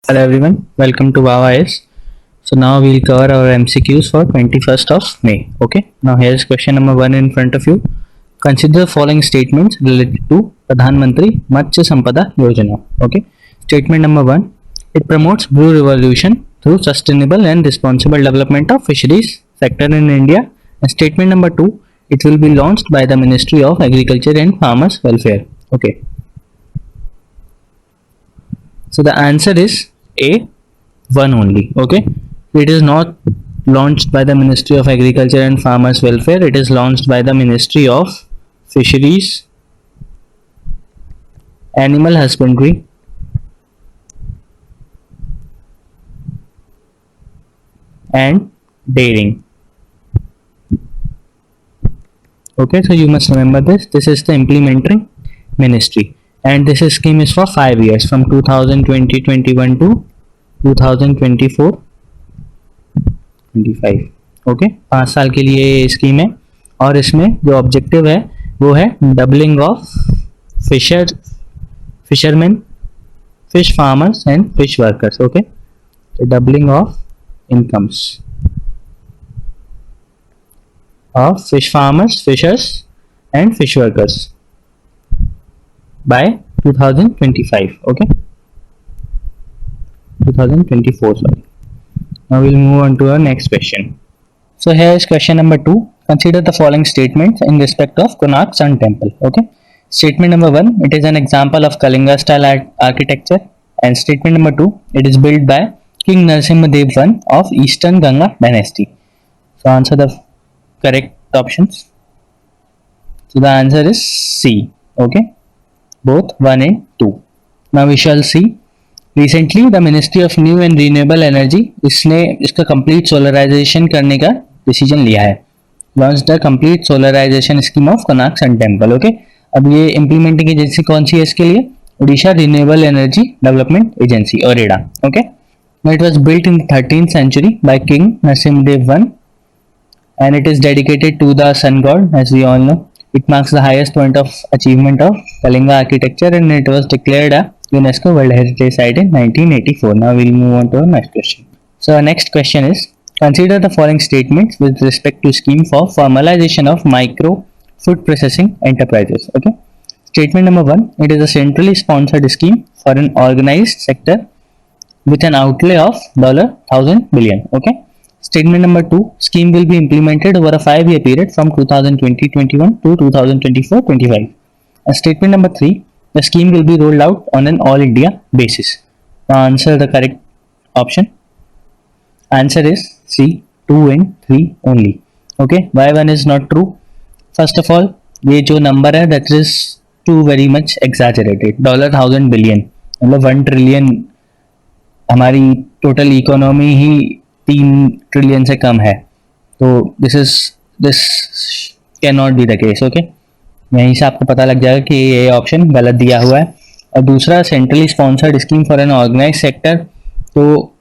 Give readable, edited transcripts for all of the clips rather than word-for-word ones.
Hello everyone, welcome to WowIS. So now we'll cover our MCQs for 21st of May. Okay, now here's question number 1 in front of you. Consider the following statements related to Pradhan Mantri Matsya Sampada Yojana. Okay, statement number 1, it promotes blue revolution through sustainable and responsible development of fisheries sector in India. And statement number 2, it will be launched by the Ministry of Agriculture and Farmers Welfare. Okay, so the answer is A, one only. Okay, it is not launched by the Ministry of Agriculture and Farmers Welfare. It is launched by the Ministry of Fisheries, Animal Husbandry, and Dairying. Okay, so you must remember this. This is the implementing ministry, and this scheme is for 5 years from 2020-21 to 2024-25. Okay, 5 साल के लिए ये scheme है और इसमें जो objective है वो है doubling of fisherman, fish farmers and fish workers. Okay, doubling of incomes of fish farmers, fishers and fish workers by 2025. Okay, 2024, sorry. Now we'll move on to our next question. So here is question number 2. Consider the following statements in respect of Konark Sun Temple. Okay, statement number 1, it is an example of Kalinga style architecture, and statement number 2, it is built by King Narasimha Dev I of Eastern Ganga dynasty. So answer the correct options. So the answer is C. Okay, both 1 and 2. Now we shall see. Recently the Ministry of New and Renewable Energy इसने इसका complete solarization करने का decision लिया है. Launched the complete solarization scheme of Konark Sun Temple. Okay, अब ये implementing agency कौन सी है इसके लिए? Odisha Renewable Energy Development Agency or OREDA. Okay, now it was built in the 13th century by King Narasimha Dev I, and it is dedicated to the sun god, as we all know. It marks the highest point of achievement of Kalinga architecture, and it was declared a UNESCO World Heritage Site in 1984. Now we'll move on to our next question. So our next question is, consider the following statements with respect to scheme for formalization of micro food processing enterprises. Okay, statement number 1, it is a centrally sponsored scheme for an organized sector with an outlay of $1,000 billion. Okay, statement number 2, scheme will be implemented over a 5-year period from 2020-21 to 2024-25. And statement number 3, the scheme will be rolled out on an all India basis. Now answer the correct option. Answer is C, 2 and 3 only. Okay, why 1 is not true? First of all, ये जो number है that is too very much exaggerated. $1,000 billion मतलब 1 trillion, हमारी total economy ही 3 trillion से कम है. तो this can not be the case. Okay, यहीं से आपको पता लग जाएगा कि ये ऑप्शन गलत दिया हुआ है. और दूसरा, centrally sponsored scheme for an organise sector, तो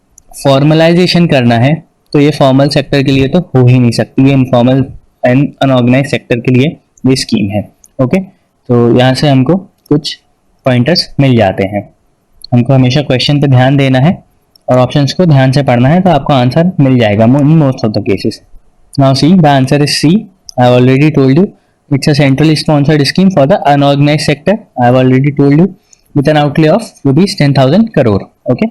फॉर्मलाइजेशन करना है तो ये फॉर्मल सेक्टर के लिए तो हो ही नहीं सकती, ये इनफॉर्मल एंड अनऑर्गेनाइज सेक्टर के लिए ये स्कीम है. ओके, तो यहाँ से हमको कुछ पॉइंटर्स मिल जाते हैं. हमको हमेशा क्वेश्चन पे ध्यान देना है और ऑप्शंस को ध्यान से पढ़ना है, तो आपको आंसर मिल जाएगा in most of the cases. Now see, the answer is C. I have already told you, it's a centrally sponsored scheme for the unorganized sector. I have already told you, with an outlay of rupees 10,000 crore. Okay,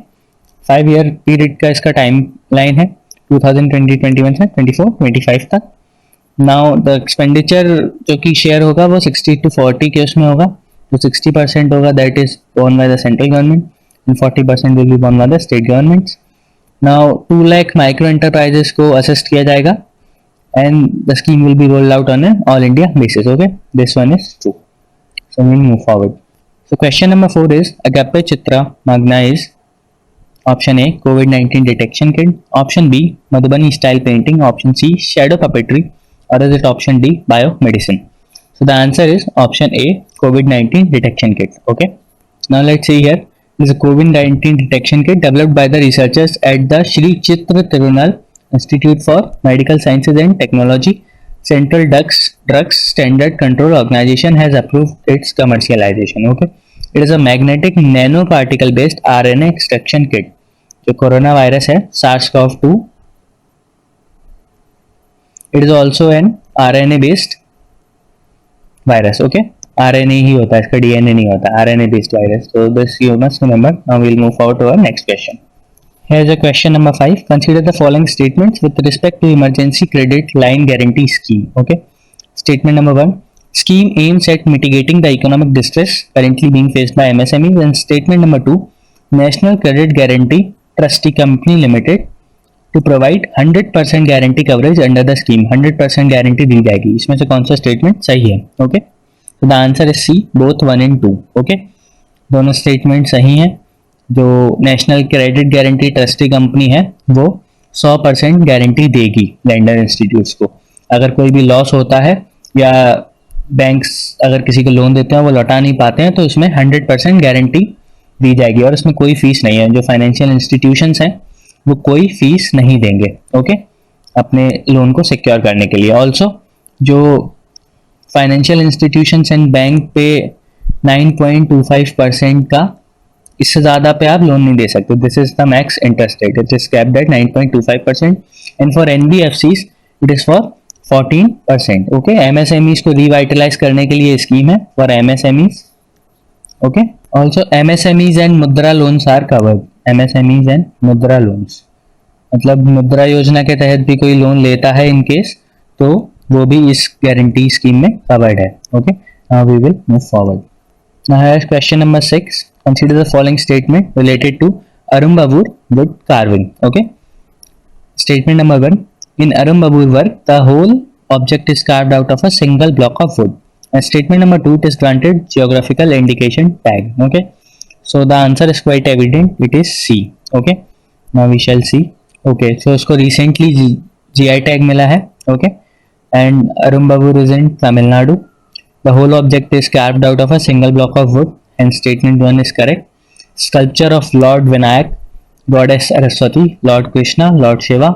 5-year period का इसका timeline है 2020-21 से 24-25 तक. Now the expenditure जो कि share होगा वो 60-40 के उसमें होगा. तो 60% होगा that is borne by the central government and 40% will be borne by the state governments. Now 2 lakh micro enterprises को assist किया जाएगा, and the scheme will be rolled out on an all India basis. Okay, this one is true. So we'll move forward. So question number 4 is, Agape Chitra Magna is option A, COVID-19 detection kit, option B, Madhubani style painting, option C, shadow puppetry, or is it option D, biomedicine? So the answer is option A, COVID-19 detection kit. Okay, now let's see here. This is a COVID-19 detection kit developed by the researchers at the Shri Chitra Tirunal Institute for Medical Sciences and Technology. Central Drugs Standard Control Organization has approved its commercialization. Okay, it is a magnetic nanoparticle based RNA extraction kit जो corona virus है SARS-CoV-2, it is also an RNA based virus. Okay, RNA ही होता है इसका, DNA नहीं होता, RNA based virus. So this you must remember. Now we'll move forward to our next question. Here's a question number 5. Consider the following statements with respect to emergency credit line guarantee scheme. Okay, statement number 1, scheme aims at mitigating the economic distress currently being faced by MSMEs. And statement number 2, National Credit Guarantee Trustee Company Limited to provide 100% guarantee coverage under the scheme. 100% guarantee दी जाएगी. इसमें से कौन सा statement सही है? Okay, तो the answer is C, both 1 and 2. Okay, दोनों statement सही हैं. जो national credit guarantee trustee company है वो 100% गारंटी देगी लेंडर इंस्टीट्यूट्स को. अगर कोई भी लॉस होता है या बैंक्स अगर किसी को लोन देते हैं वो लौटा नहीं पाते हैं, तो इसमें 100% गारंटी दी जाएगी और इसमें कोई फीस नहीं है. जो फाइनेंशियल इंस्टीट्यूशंस हैं वो कोई फीस नहीं देंगे. ओके, अपने लोन को सिक्योर करने के लिए. ऑल्सो जो फाइनेंशियल इंस्टीट्यूशंस एंड बैंक पे 9.25% का, इससे ज़्यादा पे आप लोन नहीं दे सकते. This is the max interest rate. It is capped at 9.25%. And for NBFCs it is for 14%. Okay, MSMEs को रिवाइटलाइज करने के लिए स्कीम है for MSMEs. Okay, also MSMEs and Mudra loans are covered. MSMEs and Mudra loans, मतलब मुद्रा योजना के तहत भी कोई लोन लेता है इन केस, तो वो भी इस गारंटी स्कीम में कवर्ड है. Okay, now we will move forward. Now here's question number 6. Consider the following statement related to Arumbabur wood carving. Okay. Statement number 1. In Arumbabur work, the whole object is carved out of a single block of wood. And statement number 2, it is granted geographical indication tag. Okay. So the answer is quite evident. It is C. Okay. Now we shall see. Okay. So उसको recently GI tag मिला है. Okay. And Arumbabur is in Tamil Nadu. The whole object is carved out of a single block of wood, and statement 1 is correct. Sculpture of Lord Vinayak, Goddess Saraswati, Lord Krishna, Lord Shiva,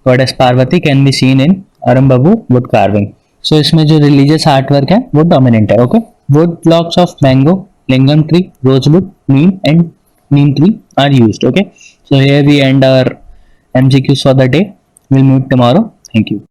Goddess Parvati can be seen in Arumbabur wood carving. So इसमें जो religious artwork है वो dominant है. Okay, wood blocks of mango, lingam tree, rosewood, neem and neem tree are used. Okay, so here we end our MCQs for the day. We'll meet tomorrow. Thank you.